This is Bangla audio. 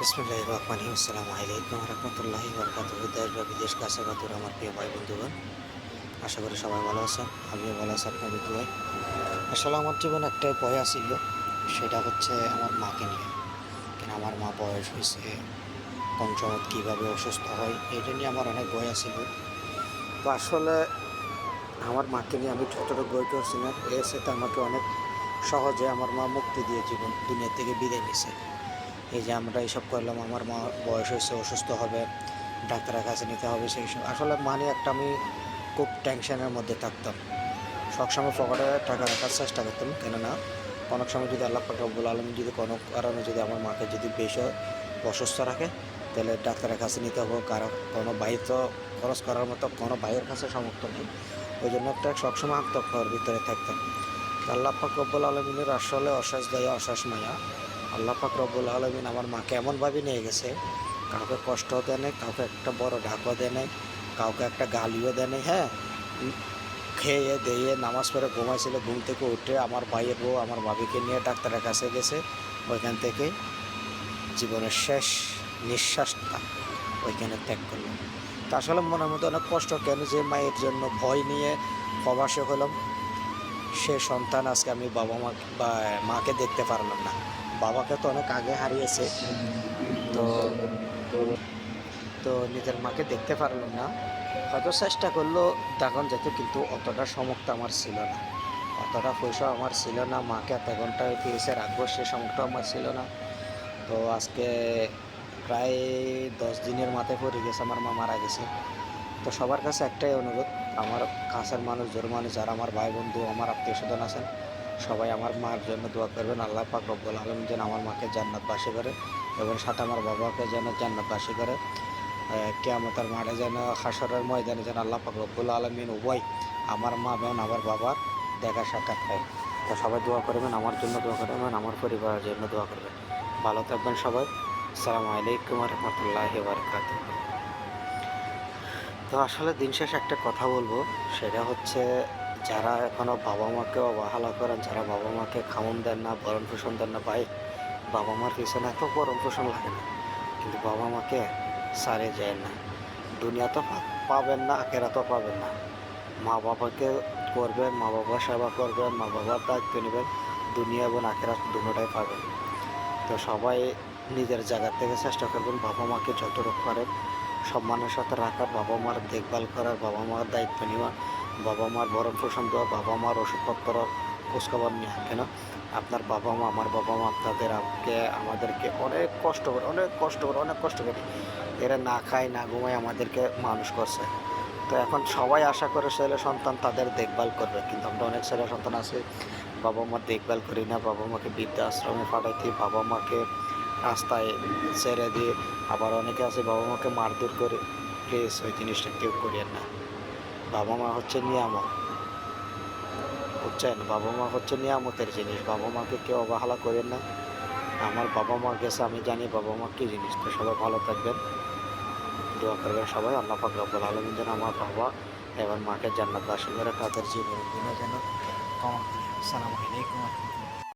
বিসমিল্লাহির রহমানির রহিম। আসসালামু আলাইকুম রহমতুল্লাহি বরকাতুহু। দেশ বা বিদেশ কাছে বা দূরে আমার প্রিয় ভাই বন্ধুগণ, আশা করি সবাই ভালো আছেন। আমিও ভালো আছি আপনাদের দোয়ায়। আসলে আমার জীবনে একটাই ভয় আসিল, সেটা হচ্ছে আমার মাকে নিয়ে। কেন আমার মা বয়স হয়েছে, কোন সময় কীভাবে অসুস্থ হয় এটা নিয়ে আমার অনেক ভয় আসিল। তো আসলে আমার মাকে নিয়ে আমি যতটুকু বই করছিলাম এর সাথে আমাকে অনেক সহজে আমার মা মুক্তি দিয়ে জীবন দুনিয়া থেকে বিদায় নিছে। এই যে আমরা এইসব করলাম, আমার মা বয়স হয়েছে, অসুস্থ হবে, ডাক্তারের কাছে নিতে হবে, সেই সব আসলে মানে একটা আমি খুব টেনশনের মধ্যে থাকতাম। সবসময় পকেটে টাকা রাখার চেষ্টা করতাম, কেননা অনেক সময় যদি আল্লাহ পাক রব্বুল আলামিন যদি কোনো কারণে যদি আমার মাকে যদি বেশি অসুস্থ রাখে, তাহলে ডাক্তারের কাছে নিতে হবে। কারো কোনো ভাই তো খরচ করার মতো কোনো ভাইয়ের কাছে সামর্থ্য নেই। ওই জন্য একটা সবসময় আত্মহত্যার ভিতরে থাকতাম। আল্লাহ পাক রব্বুল আলমিনের আসলে অশেষ দয়া, অশেষ মায়া। আল্লাহ পাক রব্বুল আলমিন আমার মাকে এমনভাবে নিয়ে গেছে, কাউকে কষ্টও দেয় নাই, কাউকে একটা বড় ঢাকও দেয় নাই, কাউকে একটা গালিও দেয় নাই। হ্যাঁ, খেয়ে দিয়ে নামাজ পড়ে ঘুমাইছিল, ঘুম থেকে উঠে আমার ভাইয়ের বউ আমার ভাবিকে নিয়ে ডাক্তারের কাছে গেছে। ওইখান থেকে জীবনের শেষ নিঃশ্বাসটা ওইখানে ত্যাগ করলাম। তা আসলে মনের মধ্যে অনেক কষ্ট, কেন যে মায়ের জন্য ভয় নিয়ে প্রবাসে হলাম, সে সন্তান আজকে আমি বাবা মা বা মাকে দেখতে পারলাম না। বাবাকে তো অনেক আগে হারিয়েছে, তো তো নিজের মাকে দেখতে পারলাম না। হয়তো চেষ্টা করলেও তখন যেত, কিন্তু অতটা সমর্থ আমার ছিল না, অতটা পয়সা আমার ছিল না মাকে এত ঘন্টায় পিরিসে রাখবো সে সামর্থ্য আমার ছিল না। তো আজকে প্রায় 10 দিনের মাথায় পড়ে গেছে আমার মা মারা গেছে। তো সবার কাছে একটাই অনুরোধ, আমার কাছের মানুষ, জোর মানুষ যারা আমার ভাই বন্ধু, আমার আত্মীয় স্বজন আছেন, সবাই আমার মার জন্য দোয়া করবেন। আল্লাহ পাক রব্বুল আলামিন যেন আমার মাকে জান্নাতবাসী করে, এবং সাথে আমার বাবাকে যেন জান্নাতবাসী করে। কিয়ামতের মাঠে যেন, হাসরের ময়দানে যেন আল্লাহ পাক রব্বুল আলামিন উভয় আমার মা এবং আমার বাবার দেখা সাক্ষাৎ হয়। তো সবাই দোয়া করবেন, আমার জন্য দোয়া করবেন, আমার পরিবারের জন্য দোয়া করবেন। ভালো থাকবেন সবাই। আসসালামু আলাইকুম রহমতুল্লাহি বারাকাতুহু। তো আসলে দিন শেষে একটা কথা বলবো, সেটা হচ্ছে যারা এখনও বাবা মাকে অবহেলা করেন, যারা বাবা মাকে খাওয়ান দেন না, ভরণ পোষণ দেন না, ভাই বাবা মার পিছনে এত ভরণ পোষণ লাগে না, কিন্তু বাবা মাকে ছাড়িয়ে যায় না। দুনিয়া তো পাবেন না, আখেরাতেও পাবেন না। মা বাবাকে করবেন, মা বাবার সেবা করবেন, মা বাবার দায়িত্ব নেবেন, দুনিয়া এবং আখেরাত দুটোটাই পাবেন। তো সবাই নিজের জায়গা থেকে চেষ্টা করবেন বাবা মাকে যতটুকু পারেন সম্মানের সাথে রাখার, বাবা মার দেখভাল করার, বাবা মার দায়িত্ব নেওয়া, বাবা মার ভরণ পোষণ দেওয়া, বাবা মার ওষুধপত্র খোঁজখবর নেওয়া। কেন আপনার বাবা মা, আমার বাবা মা আমাদেরকে অনেক কষ্ট করে, অনেক কষ্ট করে এরা না খায় না ঘুমায় আমাদেরকে মানুষ করছে। তো এখন সবাই আশা করে ছেলে সন্তান তাদের দেখভাল করবে, কিন্তু আমরা অনেক ছেলে সন্তান আছে বাবা মার দেখভাল করি না, বাবা মাকে বৃদ্ধাশ্রমে পাঠাইতে, বাবা মাকে রাস্তায় ছেড়ে দিয়ে, আবার অনেকে আছে বাবা মাকে মারধর করে। প্লিজ ওই জিনিসটা কেউ করিয়েন না। বাবা মা হচ্ছে নিয়ামত, বুঝছেন? বাবা মা হচ্ছে নিয়ামতের জিনিস, বাবা মাকে কেউ অবহেলা করেন না। আমার বাবা মা গেছে, আমি জানি বাবা মা কী জিনিস। তো সবাই ভালো থাকবেন, দোয়া করবেন সবাই। আল্লাহ পাক রব্বুল আলামিন যেন আমার বাবা এবং মাকে জান্নাতবাসী করে, তাদের জীবনের দিনে যেন কমা। আসসালামু আলাইকুম।